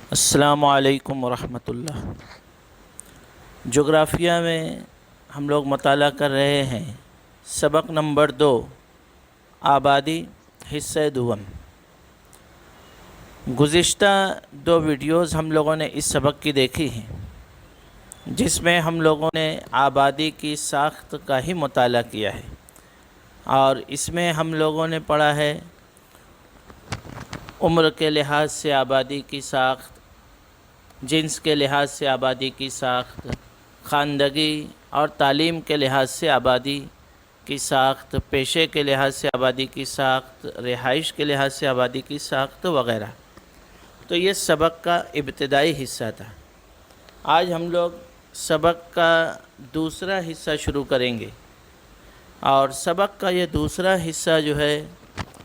السلام علیکم ورحمۃ اللہ۔ جغرافیہ میں ہم لوگ مطالعہ کر رہے ہیں سبق نمبر 2، آبادی، حصہ دوم۔ گزشتہ 2 ویڈیوز ہم لوگوں نے اس سبق کی دیکھی ہیں، جس میں ہم لوگوں نے آبادی کی ساخت کا ہی مطالعہ کیا ہے، اور اس میں ہم لوگوں نے پڑھا ہے عمر کے لحاظ سے آبادی کی ساخت، جنس کے لحاظ سے آبادی کی ساخت، خواندگی اور تعلیم کے لحاظ سے آبادی کی ساخت، پیشے کے لحاظ سے آبادی کی ساخت، رہائش کے لحاظ سے آبادی کی ساخت وغیرہ۔ تو یہ سبق کا ابتدائی حصہ تھا۔ آج ہم لوگ سبق کا دوسرا حصہ شروع کریں گے، اور سبق کا یہ دوسرا حصہ جو ہے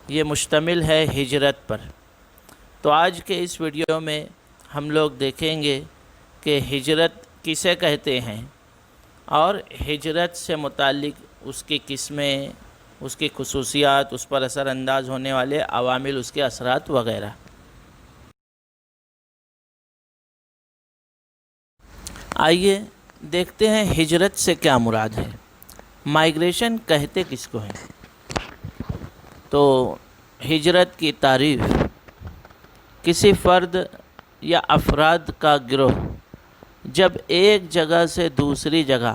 یہ مشتمل ہے ہجرت پر۔ تو آج کے اس ویڈیو میں ہم لوگ دیکھیں گے کہ ہجرت کسے کہتے ہیں، اور ہجرت سے متعلق اس کی قسمیں، اس کی خصوصیات، اس پر اثر انداز ہونے والے عوامل، اس کے اثرات وغیرہ۔ آئیے دیکھتے ہیں ہجرت سے کیا مراد ہے، مائیگریشن کہتے کس کو ہیں۔ تو ہجرت کی تعریف کسی فرد یا افراد کا گروہ جب ایک جگہ سے دوسری جگہ،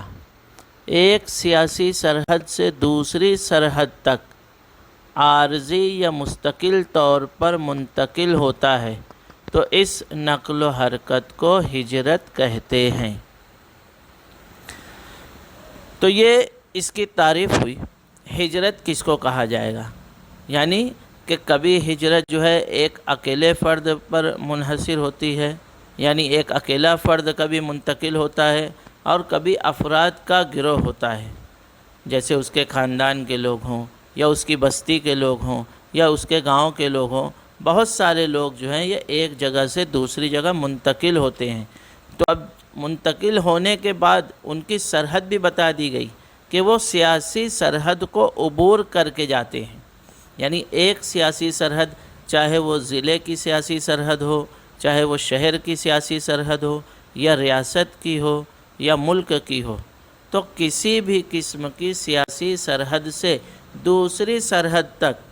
ایک سیاسی سرحد سے دوسری سرحد تک عارضی یا مستقل طور پر منتقل ہوتا ہے تو اس نقل و حرکت کو ہجرت کہتے ہیں۔ تو یہ اس کی تعریف ہوئی۔ ہجرت کس کو کہا جائے گا؟ یعنی کہ کبھی ہجرت جو ہے ایک اکیلے فرد پر منحصر ہوتی ہے، یعنی ایک اکیلا فرد کبھی منتقل ہوتا ہے، اور کبھی افراد کا گروہ ہوتا ہے، جیسے اس کے خاندان کے لوگ ہوں، یا اس کی بستی کے لوگ ہوں، یا اس کے گاؤں کے لوگ ہوں۔ بہت سارے لوگ جو ہیں یہ ایک جگہ سے دوسری جگہ منتقل ہوتے ہیں۔ تو اب منتقل ہونے کے بعد ان کی سرحد بھی بتا دی گئی کہ وہ سیاسی سرحد کو عبور کر کے جاتے ہیں، یعنی ایک سیاسی سرحد، چاہے وہ ضلع کی سیاسی سرحد ہو، چاہے وہ شہر کی سیاسی سرحد ہو، یا ریاست کی ہو، یا ملک کی ہو، تو کسی بھی قسم کی سیاسی سرحد سے دوسری سرحد تک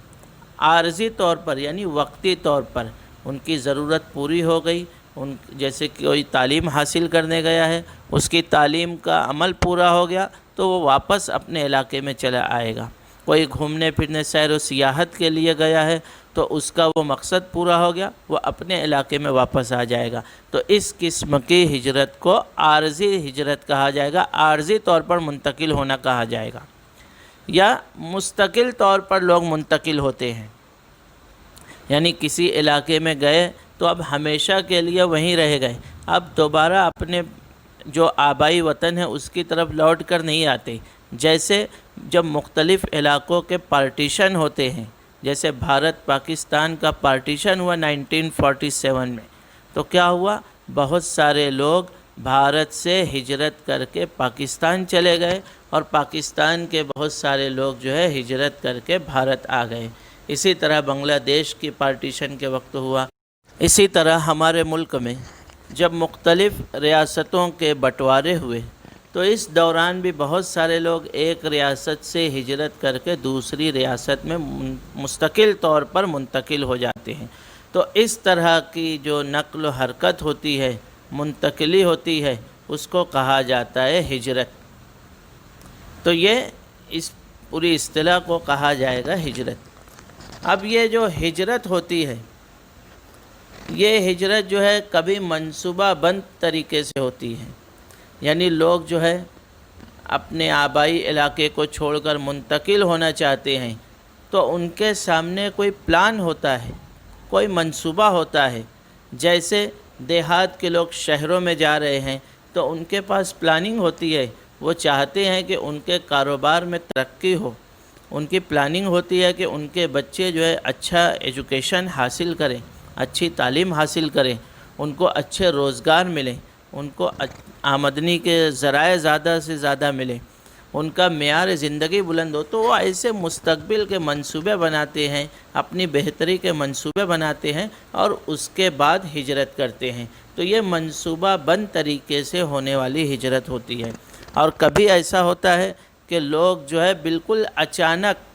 عارضی طور پر، یعنی وقتی طور پر ان کی ضرورت پوری ہو گئی، جیسے کوئی تعلیم حاصل کرنے گیا ہے، اس کی تعلیم کا عمل پورا ہو گیا تو وہ واپس اپنے علاقے میں چلا آئے گا۔ کوئی گھومنے پھرنے، سیر و سیاحت کے لیے گیا ہے تو اس کا وہ مقصد پورا ہو گیا، وہ اپنے علاقے میں واپس آ جائے گا۔ تو اس قسم کی ہجرت کو عارضی ہجرت کہا جائے گا، عارضی طور پر منتقل ہونا کہا جائے گا۔ یا مستقل طور پر لوگ منتقل ہوتے ہیں، یعنی کسی علاقے میں گئے تو اب ہمیشہ کے لیے وہیں رہ گئے، اب دوبارہ اپنے جو آبائی وطن ہے اس کی طرف لوٹ کر نہیں آتے۔ جیسے جب مختلف علاقوں کے پارٹیشن ہوتے ہیں، جیسے بھارت پاکستان کا پارٹیشن ہوا 1947 میں، تو کیا ہوا؟ بہت سارے لوگ بھارت سے ہجرت کر کے پاکستان چلے گئے، اور پاکستان کے بہت سارے لوگ جو ہے ہجرت کر کے بھارت آ گئے۔ اسی طرح بنگلہ دیش کی پارٹیشن کے وقت ہوا۔ اسی طرح ہمارے ملک میں جب مختلف ریاستوں کے بٹوارے ہوئے تو اس دوران بھی بہت سارے لوگ ایک ریاست سے ہجرت کر کے دوسری ریاست میں مستقل طور پر منتقل ہو جاتے ہیں۔ تو اس طرح کی جو نقل و حرکت ہوتی ہے، منتقلی ہوتی ہے، اس کو کہا جاتا ہے ہجرت۔ تو یہ اس پوری اصطلاح کو کہا جائے گا ہجرت۔ اب یہ جو ہجرت ہوتی ہے، یہ ہجرت جو ہے کبھی منصوبہ بند طریقے سے ہوتی ہے، یعنی لوگ جو ہے اپنے آبائی علاقے کو چھوڑ کر منتقل ہونا چاہتے ہیں تو ان کے سامنے کوئی پلان ہوتا ہے، کوئی منصوبہ ہوتا ہے۔ جیسے دیہات کے لوگ شہروں میں جا رہے ہیں تو ان کے پاس پلاننگ ہوتی ہے، وہ چاہتے ہیں کہ ان کے کاروبار میں ترقی ہو، ان کی پلاننگ ہوتی ہے کہ ان کے بچے جو ہے اچھا ایجوکیشن حاصل کریں، اچھی تعلیم حاصل کریں، ان کو اچھے روزگار ملیں، ان کو آمدنی کے ذرائع زیادہ سے زیادہ ملیں۔ ان کا معیار زندگی بلند ہو، تو وہ ایسے مستقبل کے منصوبے بناتے ہیں، اپنی بہتری کے منصوبے بناتے ہیں اور اس کے بعد ہجرت کرتے ہیں۔ تو یہ منصوبہ بند طریقے سے ہونے والی ہجرت ہوتی ہے۔ اور کبھی ایسا ہوتا ہے کہ لوگ جو ہے بالکل اچانک،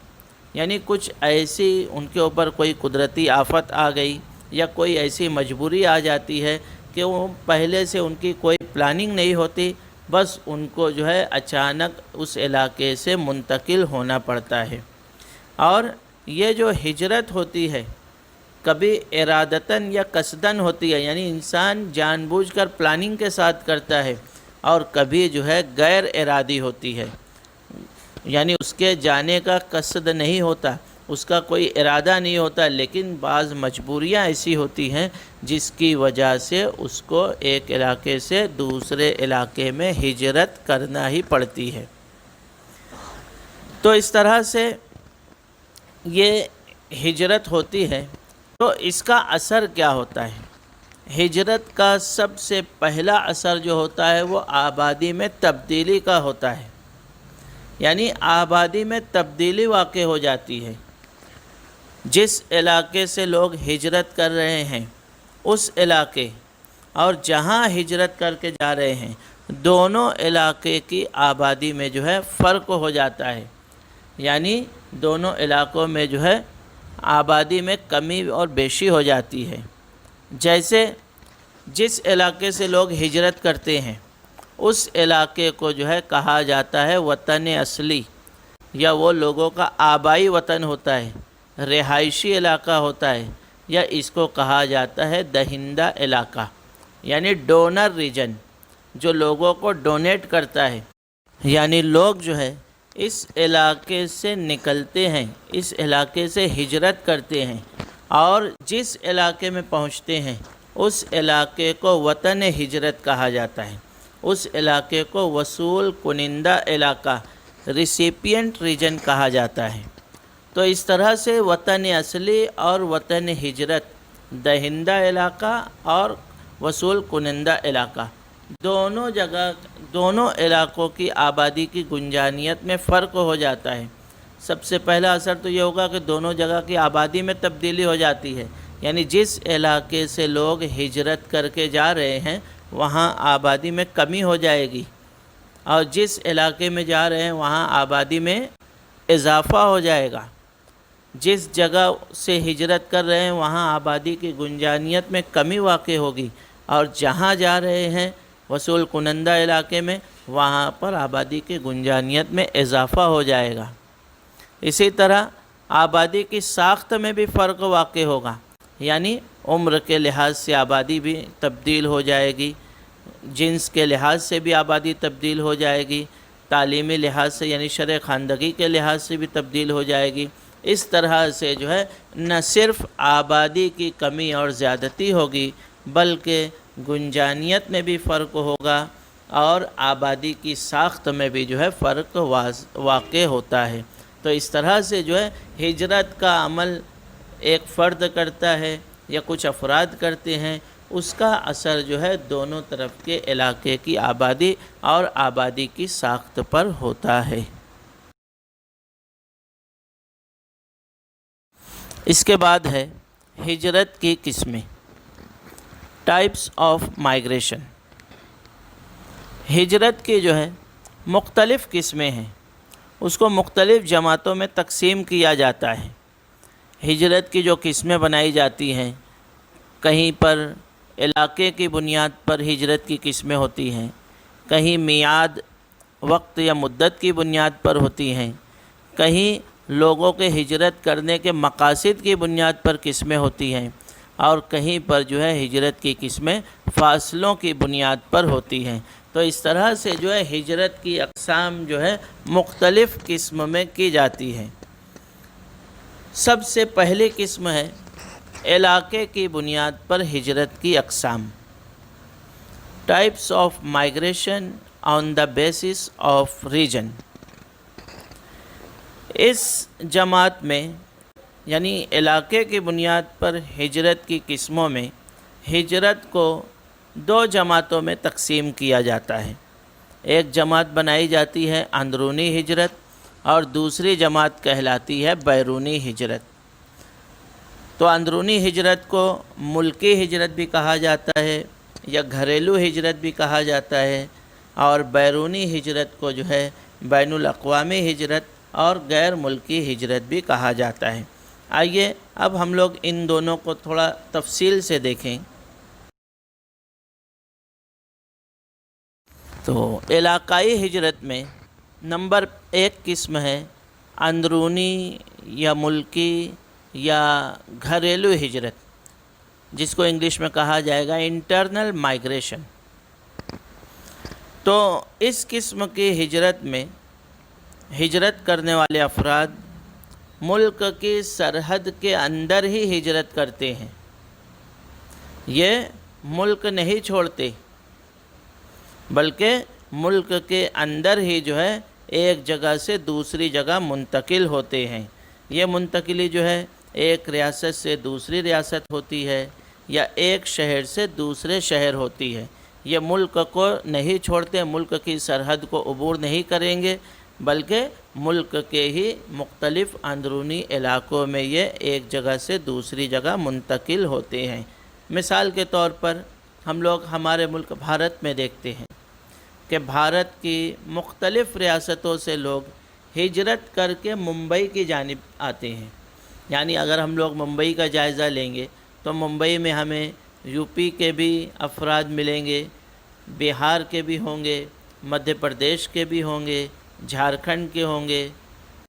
یعنی کچھ ایسی ان کے اوپر کوئی قدرتی آفت آ گئی یا کوئی ایسی مجبوری آ جاتی ہے کہ وہ پہلے سے ان کی کوئی پلاننگ نہیں ہوتی، بس ان کو جو ہے اچانک اس علاقے سے منتقل ہونا پڑتا ہے۔ اور یہ جو ہجرت ہوتی ہے کبھی ارادتاً یا قصداً ہوتی ہے، یعنی انسان جان بوجھ کر پلاننگ کے ساتھ کرتا ہے، اور کبھی جو ہے غیر ارادی ہوتی ہے، یعنی اس کے جانے کا قصد نہیں ہوتا، اس کا کوئی ارادہ نہیں ہوتا، لیکن بعض مجبوریاں ایسی ہوتی ہیں جس کی وجہ سے اس کو ایک علاقے سے دوسرے علاقے میں ہجرت کرنا ہی پڑتی ہے۔ تو اس طرح سے یہ ہجرت ہوتی ہے۔ تو اس کا اثر کیا ہوتا ہے؟ ہجرت کا سب سے پہلا اثر جو ہوتا ہے وہ آبادی میں تبدیلی کا ہوتا ہے، یعنی آبادی میں تبدیلی واقع ہو جاتی ہے۔ جس علاقے سے لوگ ہجرت کر رہے ہیں اس علاقے اور جہاں ہجرت کر کے جا رہے ہیں، دونوں علاقے کی آبادی میں جو ہے فرق ہو جاتا ہے، یعنی دونوں علاقوں میں جو ہے آبادی میں کمی اور بیشی ہو جاتی ہے۔ جیسے جس علاقے سے لوگ ہجرت کرتے ہیں اس علاقے کو جو ہے کہا جاتا ہے وطن اصلی، یا وہ لوگوں کا آبائی وطن ہوتا ہے، رہائشی علاقہ ہوتا ہے، یا اس کو کہا جاتا ہے دہندہ علاقہ، یعنی ڈونر ریجن، جو لوگوں کو ڈونیٹ کرتا ہے۔ یعنی لوگ جو ہے اس علاقے سے نکلتے ہیں، اس علاقے سے ہجرت کرتے ہیں، اور جس علاقے میں پہنچتے ہیں اس علاقے کو وطن ہجرت کہا جاتا ہے، اس علاقے کو وصول کنندہ علاقہ، ریسیپینٹ ریجن کہا جاتا ہے۔ تو اس طرح سے وطن اصلی اور وطن ہجرت، دہندہ علاقہ اور وصول کنندہ علاقہ، دونوں علاقوں کی آبادی کی گنجانیت میں فرق ہو جاتا ہے۔ سب سے پہلا اثر تو یہ ہوگا کہ دونوں جگہ کی آبادی میں تبدیلی ہو جاتی ہے، یعنی جس علاقے سے لوگ ہجرت کر کے جا رہے ہیں وہاں آبادی میں کمی ہو جائے گی، اور جس علاقے میں جا رہے ہیں وہاں آبادی میں اضافہ ہو جائے گا۔ جس جگہ سے ہجرت کر رہے ہیں وہاں آبادی کی گنجانیت میں کمی واقع ہوگی، اور جہاں جا رہے ہیں وصول کنندہ علاقے میں وہاں پر آبادی کی گنجانیت میں اضافہ ہو جائے گا۔ اسی طرح آبادی کی ساخت میں بھی فرق واقع ہوگا، یعنی عمر کے لحاظ سے آبادی بھی تبدیل ہو جائے گی، جنس کے لحاظ سے بھی آبادی تبدیل ہو جائے گی، تعلیمی لحاظ سے یعنی شرح خواندگی کے لحاظ سے بھی تبدیل ہو جائے گی۔ اس طرح سے جو ہے نہ صرف آبادی کی کمی اور زیادتی ہوگی بلکہ گنجانیت میں بھی فرق ہوگا، اور آبادی کی ساخت میں بھی جو ہے فرق واقع ہوتا ہے۔ تو اس طرح سے جو ہے ہجرت کا عمل ایک فرد کرتا ہے یا کچھ افراد کرتے ہیں، اس کا اثر جو ہے دونوں طرف کے علاقے کی آبادی اور آبادی کی ساخت پر ہوتا ہے۔ اس کے بعد ہے ہجرت کی قسمیں، ٹائپس آف مائگریشن۔ ہجرت کی جو ہے مختلف قسمیں ہیں، اس کو مختلف جماعتوں میں تقسیم کیا جاتا ہے۔ ہجرت کی جو قسمیں بنائی جاتی ہیں، کہیں پر علاقے کی بنیاد پر ہجرت کی قسمیں ہوتی ہیں، کہیں میعاد، وقت یا مدت کی بنیاد پر ہوتی ہیں، کہیں لوگوں کے ہجرت کرنے کے مقاصد کی بنیاد پر قسمیں ہوتی ہیں، اور کہیں پر جو ہے ہجرت کی قسمیں فاصلوں کی بنیاد پر ہوتی ہیں۔ تو اس طرح سے جو ہے ہجرت کی اقسام جو ہے مختلف قسم میں کی جاتی ہیں۔ سب سے پہلی قسم ہے علاقے کی بنیاد پر ہجرت کی اقسام، types of migration on the basis of region. اس جماعت میں یعنی علاقے کی بنیاد پر ہجرت کی قسموں میں ہجرت کو دو جماعتوں میں تقسیم کیا جاتا ہے۔ ایک جماعت بنائی جاتی ہے اندرونی ہجرت اور دوسری جماعت کہلاتی ہے بیرونی ہجرت۔ تو اندرونی ہجرت کو ملکی ہجرت بھی کہا جاتا ہے یا گھریلو ہجرت بھی کہا جاتا ہے، اور بیرونی ہجرت کو جو ہے بین الاقوامی ہجرت اور غیر ملکی ہجرت بھی کہا جاتا ہے۔ آئیے اب ہم لوگ ان دونوں کو تھوڑا تفصیل سے دیکھیں۔ تو علاقائی ہجرت میں نمبر 1 قسم ہے اندرونی یا ملکی یا گھریلو ہجرت، جس کو انگلش میں کہا جائے گا انٹرنل مائگریشن۔ تو اس قسم کی ہجرت میں ہجرت کرنے والے افراد ملک کی سرحد کے اندر ہی ہجرت کرتے ہیں، یہ ملک نہیں چھوڑتے، بلکہ ملک کے اندر ہی جو ہے ایک جگہ سے دوسری جگہ منتقل ہوتے ہیں۔ یہ منتقلی جو ہے ایک ریاست سے دوسری ریاست ہوتی ہے یا ایک شہر سے دوسرے شہر ہوتی ہے۔ یہ ملک کو نہیں چھوڑتے، ملک کی سرحد کو عبور نہیں کریں گے، بلکہ ملک کے ہی مختلف اندرونی علاقوں میں یہ ایک جگہ سے دوسری جگہ منتقل ہوتے ہیں۔ مثال کے طور پر ہم لوگ ہمارے ملک بھارت میں دیکھتے ہیں کہ بھارت کی مختلف ریاستوں سے لوگ ہجرت کر کے ممبئی کی جانب آتے ہیں۔ یعنی اگر ہم لوگ ممبئی کا جائزہ لیں گے تو ممبئی میں ہمیں یو پی کے بھی افراد ملیں گے، بہار کے بھی ہوں گے، مدھیہ پردیش کے بھی ہوں گے، جھارکھنڈ کے ہوں گے،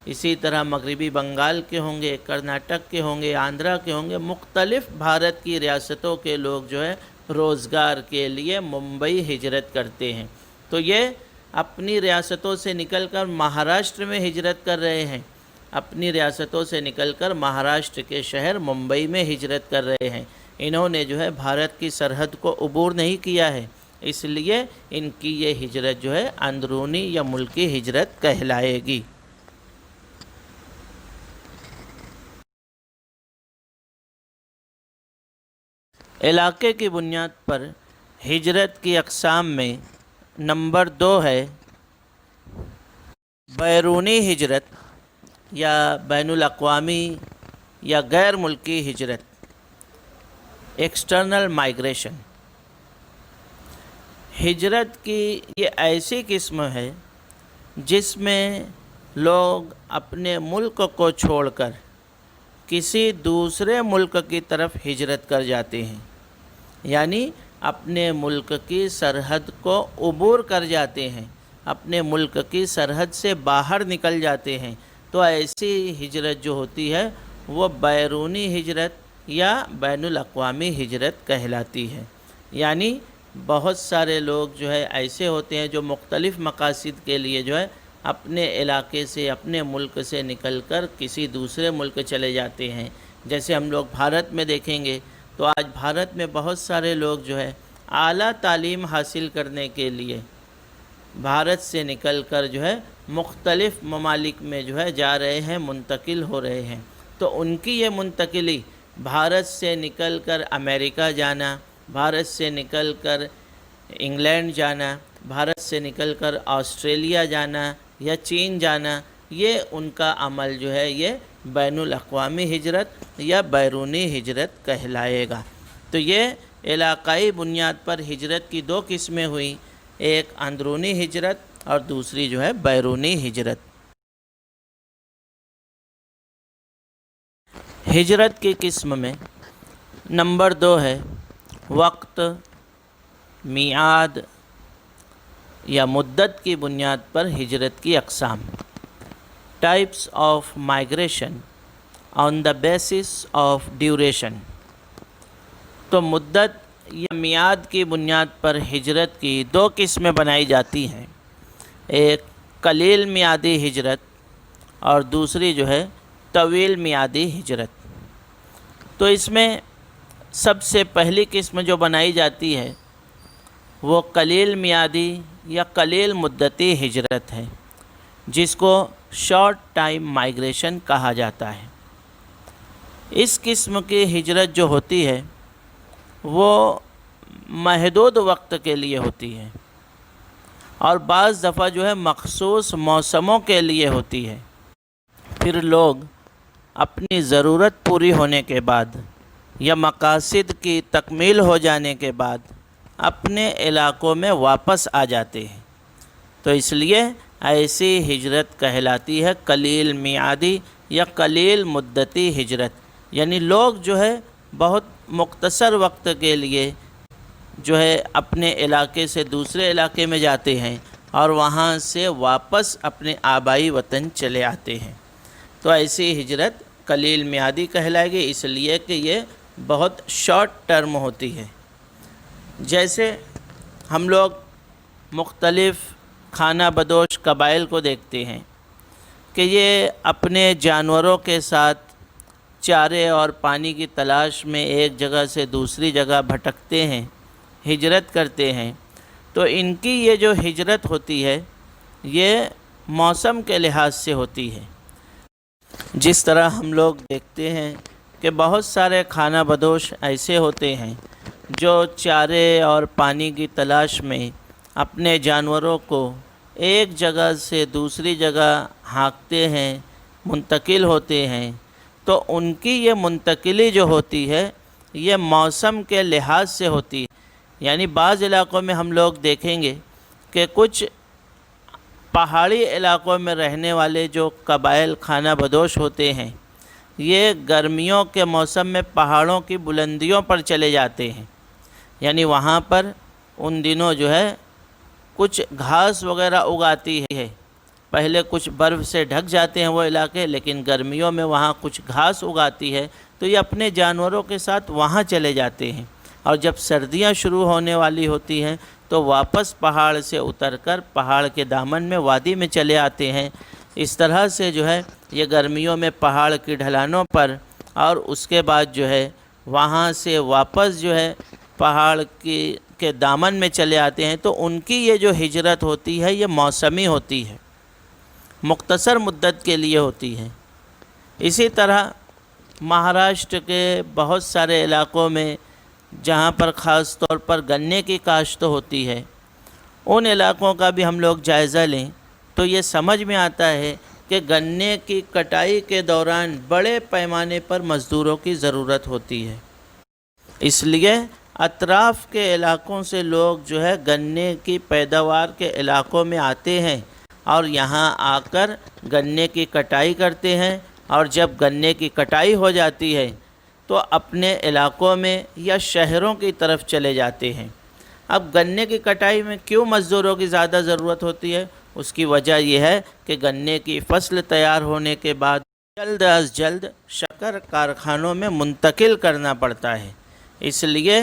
اسی طرح مغربی بنگال کے ہوں گے، کرناٹک کے ہوں گے، آندھرا کے ہوں گے۔ مختلف بھارت کی ریاستوں کے لوگ جو ہے روزگار کے لیے ممبئی ہجرت کرتے ہیں۔ تو یہ اپنی ریاستوں سے نکل کر مہاراشٹر میں ہجرت کر رہے ہیں، اپنی ریاستوں سے نکل کر مہاراشٹر کے شہر ممبئی میں ہجرت کر رہے ہیں۔ انہوں نے جو ہے بھارت کی سرحد کو عبور نہیں کیا ہے، اس لیے ان کی یہ ہجرت جو ہے اندرونی یا ملکی ہجرت کہلائے گی۔ علاقے کی بنیاد پر ہجرت کی اقسام میں نمبر 2 ہے بیرونی ہجرت یا بین الاقوامی یا غیر ملکی ہجرت، ایکسٹرنل مائگریشن۔ ہجرت کی یہ ایسی قسم ہے جس میں لوگ اپنے ملک کو چھوڑ کر کسی دوسرے ملک کی طرف ہجرت کر جاتے ہیں، یعنی اپنے ملک کی سرحد کو عبور کر جاتے ہیں، اپنے ملک کی سرحد سے باہر نکل جاتے ہیں۔ تو ایسی ہجرت جو ہوتی ہے وہ بیرونی ہجرت یا بین الاقوامی ہجرت کہلاتی ہے۔ یعنی بہت سارے لوگ جو ہے ایسے ہوتے ہیں جو مختلف مقاصد کے لیے جو ہے اپنے علاقے سے، اپنے ملک سے نکل کر کسی دوسرے ملک چلے جاتے ہیں۔ جیسے ہم لوگ بھارت میں دیکھیں گے تو آج بھارت میں بہت سارے لوگ جو ہے اعلیٰ تعلیم حاصل کرنے کے لیے بھارت سے نکل کر جو ہے مختلف ممالک میں جو ہے جا رہے ہیں، منتقل ہو رہے ہیں۔ تو ان کی یہ منتقلی بھارت سے نکل کر امریکہ جانا، بھارت سے نکل کر انگلینڈ جانا، بھارت سے نکل کر آسٹریلیا جانا یا چین جانا، یہ ان کا عمل جو ہے یہ بین الاقوامی ہجرت یا بیرونی ہجرت کہلائے گا۔ تو یہ علاقائی بنیاد پر ہجرت کی 2 قسمیں ہوئیں، ایک اندرونی ہجرت اور دوسری جو ہے بیرونی ہجرت۔ ہجرت کی قسم میں نمبر 2 ہے وقت، میعاد یا مدت کی بنیاد پر ہجرت کی اقسام، types of migration on the basis of duration. تو مدت یا میعاد کی بنیاد پر ہجرت کی 2 قسمیں بنائی جاتی ہیں، ایک قلیل میعادی ہجرت اور دوسری جو ہے طویل میعادی ہجرت۔ تو اس میں سب سے پہلی قسم جو بنائی جاتی ہے وہ قلیل میعادی یا قلیل مدتی ہجرت ہے، جس کو شارٹ ٹائم مائگریشن کہا جاتا ہے۔ اس قسم کی ہجرت جو ہوتی ہے وہ محدود وقت کے لیے ہوتی ہے، اور بعض دفعہ جو ہے مخصوص موسموں کے لیے ہوتی ہے۔ پھر لوگ اپنی ضرورت پوری ہونے کے بعد یا مقاصد کی تکمیل ہو جانے کے بعد اپنے علاقوں میں واپس آ جاتے ہیں، تو اس لیے ایسی ہجرت کہلاتی ہے قلیل میعادی یا قلیل مدتی ہجرت، یعنی لوگ جو ہے بہت مختصر وقت کے لیے جو ہے اپنے علاقے سے دوسرے علاقے میں جاتے ہیں اور وہاں سے واپس اپنے آبائی وطن چلے آتے ہیں، تو ایسی ہجرت قلیل میعادی کہلائے گی، اس لیے کہ یہ بہت شارٹ ٹرم ہوتی ہے۔ جیسے ہم لوگ مختلف خانہ بدوش قبائل کو دیکھتے ہیں کہ یہ اپنے جانوروں کے ساتھ چارے اور پانی کی تلاش میں ایک جگہ سے دوسری جگہ بھٹکتے ہیں، ہجرت کرتے ہیں، تو ان کی یہ جو ہجرت ہوتی ہے یہ موسم کے لحاظ سے ہوتی ہے۔ جس طرح ہم لوگ دیکھتے ہیں کہ بہت سارے خانہ بدوش ایسے ہوتے ہیں جو چارے اور پانی کی تلاش میں اپنے جانوروں کو ایک جگہ سے دوسری جگہ ہانکتے ہیں، منتقل ہوتے ہیں، تو ان کی یہ منتقلی جو ہوتی ہے یہ موسم کے لحاظ سے ہوتی ہے۔ یعنی بعض علاقوں میں ہم لوگ دیکھیں گے کہ کچھ پہاڑی علاقوں میں رہنے والے جو قبائل خانہ بدوش ہوتے ہیں یہ گرمیوں کے موسم میں پہاڑوں کی بلندیوں پر چلے جاتے ہیں، یعنی وہاں پر ان دنوں جو ہے کچھ گھاس وغیرہ اگاتی ہے، پہلے کچھ برف سے ڈھک جاتے ہیں وہ علاقے، لیکن گرمیوں میں وہاں کچھ گھاس اگاتی ہے، تو یہ اپنے جانوروں کے ساتھ وہاں چلے جاتے ہیں، اور جب سردیاں شروع ہونے والی ہوتی ہیں تو واپس پہاڑ سے اتر کر پہاڑ کے دامن میں وادی میں چلے آتے ہیں۔ اس طرح سے جو ہے یہ گرمیوں میں پہاڑ کی ڈھلانوں پر اور اس کے بعد جو ہے وہاں سے واپس جو ہے پہاڑ کے دامن میں چلے آتے ہیں، تو ان کی یہ جو ہجرت ہوتی ہے یہ موسمی ہوتی ہے، مختصر مدت کے لیے ہوتی ہے۔ اسی طرح مہاراشٹر کے بہت سارے علاقوں میں جہاں پر خاص طور پر گنے کی کاشت ہوتی ہے، ان علاقوں کا بھی ہم لوگ جائزہ لیں تو یہ سمجھ میں آتا ہے کہ گنے کی کٹائی کے دوران بڑے پیمانے پر مزدوروں کی ضرورت ہوتی ہے، اس لیے اطراف کے علاقوں سے لوگ جو ہے گنے کی پیداوار کے علاقوں میں آتے ہیں اور یہاں آ کر گنے کی کٹائی کرتے ہیں، اور جب گنے کی کٹائی ہو جاتی ہے تو اپنے علاقوں میں یا شہروں کی طرف چلے جاتے ہیں۔ اب گنے کی کٹائی میں کیوں مزدوروں کی زیادہ ضرورت ہوتی ہے؟ اس کی وجہ یہ ہے کہ گنے کی فصل تیار ہونے کے بعد جلد از جلد شکر کارخانوں میں منتقل کرنا پڑتا ہے، اس لیے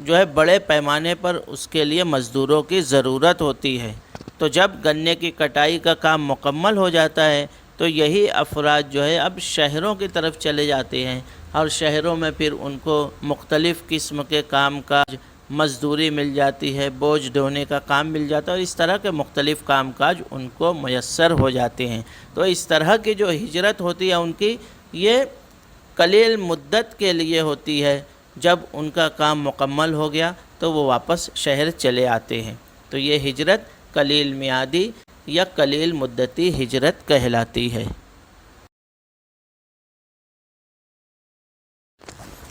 جو ہے بڑے پیمانے پر اس کے لیے مزدوروں کی ضرورت ہوتی ہے۔ تو جب گنے کی کٹائی کا کام مکمل ہو جاتا ہے تو یہی افراد جو ہے اب شہروں کی طرف چلے جاتے ہیں، اور شہروں میں پھر ان کو مختلف قسم کے کام کاج، مزدوری مل جاتی ہے، بوجھ ڈھونے کا کام مل جاتا ہے، اور اس طرح کے مختلف کام کاج ان کو میسر ہو جاتے ہیں۔ تو اس طرح کی جو ہجرت ہوتی ہے ان کی یہ قلیل مدت کے لیے ہوتی ہے، جب ان کا کام مکمل ہو گیا تو وہ واپس شہر چلے آتے ہیں، تو یہ ہجرت قلیل میعادی یا قلیل مدتی ہجرت کہلاتی ہے۔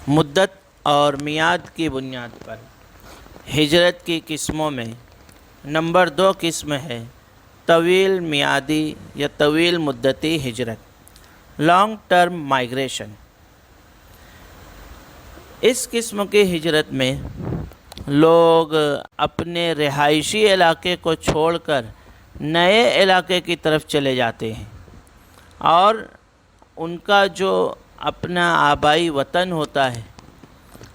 مدت اور میعاد کی بنیاد پر ہجرت کی قسموں میں نمبر 2 قسم ہے طویل میعادی یا طویل مدتی ہجرت، لانگ ٹرم مائیگریشن۔ اس قسم کی ہجرت میں لوگ اپنے رہائشی علاقے کو چھوڑ کر نئے علاقے کی طرف چلے جاتے ہیں، اور ان کا جو اپنا آبائی وطن ہوتا ہے،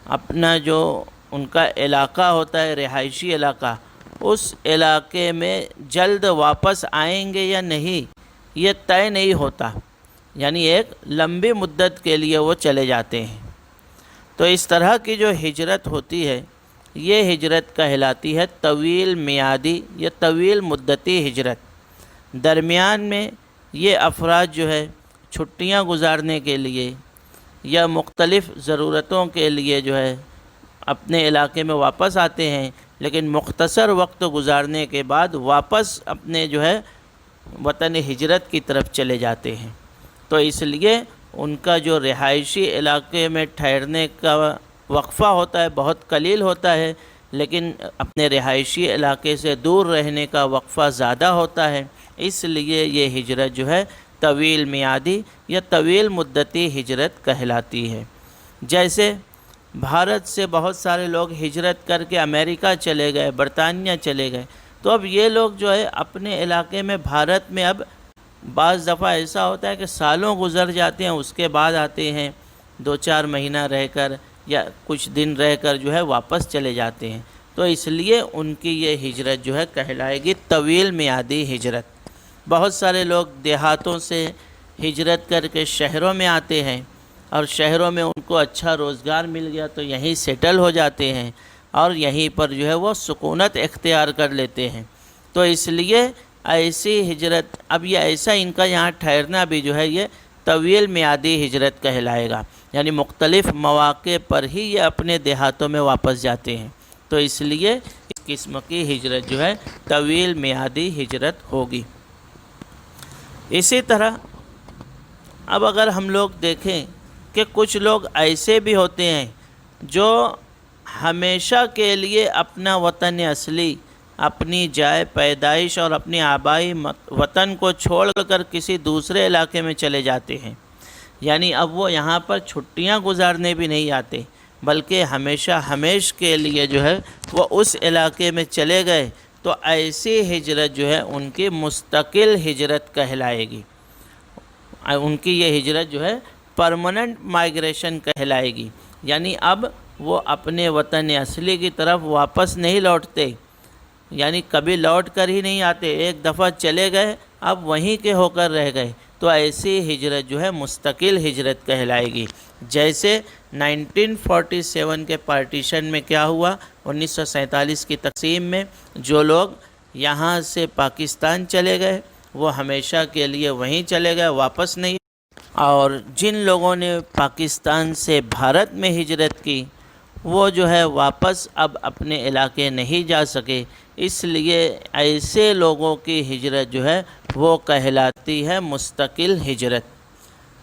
اپنا جو ان کا علاقہ ہوتا ہے رہائشی علاقہ، اس علاقے میں جلد واپس آئیں گے یا نہیں یہ طے نہیں ہوتا، یعنی ایک لمبی مدت کے لیے وہ چلے جاتے ہیں۔ تو اس طرح کی جو ہجرت ہوتی ہے یہ ہجرت کہلاتی ہے طویل میعادی یا طویل مدتی ہجرت۔ درمیان میں یہ افراد جو ہے چھٹیاں گزارنے کے لیے یا مختلف ضرورتوں کے لیے جو ہے اپنے علاقے میں واپس آتے ہیں، لیکن مختصر وقت گزارنے کے بعد واپس اپنے جو ہے وطن ہجرت کی طرف چلے جاتے ہیں۔ تو اس لیے ان کا جو رہائشی علاقے میں ٹھہرنے کا وقفہ ہوتا ہے بہت قلیل ہوتا ہے، لیکن اپنے رہائشی علاقے سے دور رہنے کا وقفہ زیادہ ہوتا ہے، اس لیے یہ ہجرت جو ہے طویل میعادی یا طویل مدتی ہجرت کہلاتی ہے۔ جیسے بھارت سے بہت سارے لوگ ہجرت کر کے امریکہ چلے گئے، برطانیہ چلے گئے، تو اب یہ لوگ جو ہے اپنے علاقے میں بھارت میں اب بعض دفعہ ایسا ہوتا ہے کہ سالوں گزر جاتے ہیں، اس کے بعد آتے ہیں، 2-4 مہینہ رہ کر یا کچھ دن رہ کر جو ہے واپس چلے جاتے ہیں، تو اس لیے ان کی یہ ہجرت جو ہے کہلائے گی طویل میعادی ہجرت۔ بہت سارے لوگ دیہاتوں سے ہجرت کر کے شہروں میں آتے ہیں، اور شہروں میں ان کو اچھا روزگار مل گیا تو یہیں سیٹل ہو جاتے ہیں، اور یہیں پر جو ہے وہ سکونت اختیار کر لیتے ہیں۔ تو اس لیے ایسی ہجرت، اب یہ ایسا ان کا یہاں ٹھہرنا بھی جو ہے یہ طویل میعادی ہجرت کہلائے گا، یعنی مختلف مواقع پر ہی یہ اپنے دیہاتوں میں واپس جاتے ہیں، تو اس لیے اس قسم کی ہجرت جو ہے طویل میعادی ہجرت ہوگی۔ اسی طرح اب اگر ہم لوگ دیکھیں کہ کچھ لوگ ایسے بھی ہوتے ہیں جو ہمیشہ کے لیے اپنا وطن اصلی، اپنی جائے پیدائش اور اپنی آبائی وطن کو چھوڑ کر کسی دوسرے علاقے میں چلے جاتے ہیں، یعنی اب وہ یہاں پر چھٹیاں گزارنے بھی نہیں آتے، بلکہ ہمیشہ ہمیش کے لیے جو ہے وہ اس علاقے میں چلے گئے، تو ایسی ہجرت جو ہے ان کی مستقل ہجرت کہلائے گی۔ ان کی یہ ہجرت جو ہے پرماننٹ مائیگریشن کہلائے گی، یعنی اب وہ اپنے وطن اصلی کی طرف واپس نہیں لوٹتے، یعنی کبھی لوٹ کر ہی نہیں آتے، ایک دفعہ چلے گئے اب وہیں کے ہو کر رہ گئے، تو ایسی ہجرت جو ہے مستقل ہجرت کہلائے گی۔ جیسے 1947 کے پارٹیشن میں کیا ہوا، 1947 کی تقسیم میں جو لوگ یہاں سے پاکستان چلے گئے وہ ہمیشہ کے لیے وہیں چلے گئے، واپس نہیں، اور جن لوگوں نے پاکستان سے بھارت میں ہجرت کی وہ جو ہے واپس اب اپنے علاقے نہیں جا سکے، اس لیے ایسے لوگوں کی ہجرت جو ہے وہ کہلاتی ہے مستقل ہجرت۔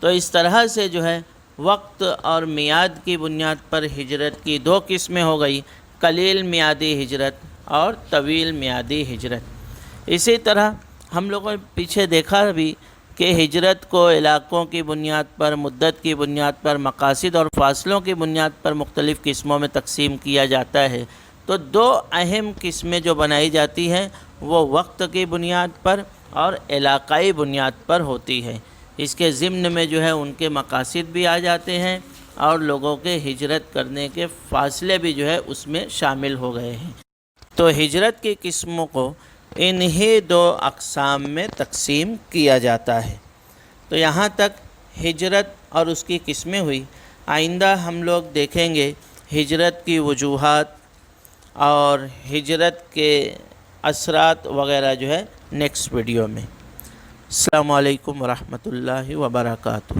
تو اس طرح سے جو ہے وقت اور میعاد کی بنیاد پر ہجرت کی 2 قسمیں ہو گئی، قلیل میعادی ہجرت اور طویل میعادی ہجرت۔ اسی طرح ہم لوگوں نے پیچھے دیکھا بھی کہ ہجرت کو علاقوں کی بنیاد پر، مدت کی بنیاد پر، مقاصد اور فاصلوں کی بنیاد پر مختلف قسموں میں تقسیم کیا جاتا ہے۔ تو 2 اہم قسمیں جو بنائی جاتی ہیں وہ وقت کی بنیاد پر اور علاقائی بنیاد پر ہوتی ہے۔ اس کے ضمن میں جو ہے ان کے مقاصد بھی آ جاتے ہیں اور لوگوں کے ہجرت کرنے کے فاصلے بھی جو ہے اس میں شامل ہو گئے ہیں۔ تو ہجرت کی قسموں کو انہی 2 اقسام میں تقسیم کیا جاتا ہے۔ تو یہاں تک ہجرت اور اس کی قسمیں ہوئی۔ آئندہ ہم لوگ دیکھیں گے ہجرت کی وجوہات اور ہجرت کے اثرات وغیرہ جو ہے نیکسٹ ویڈیو میں۔ السلام علیکم ورحمۃ اللہ وبرکاتہ۔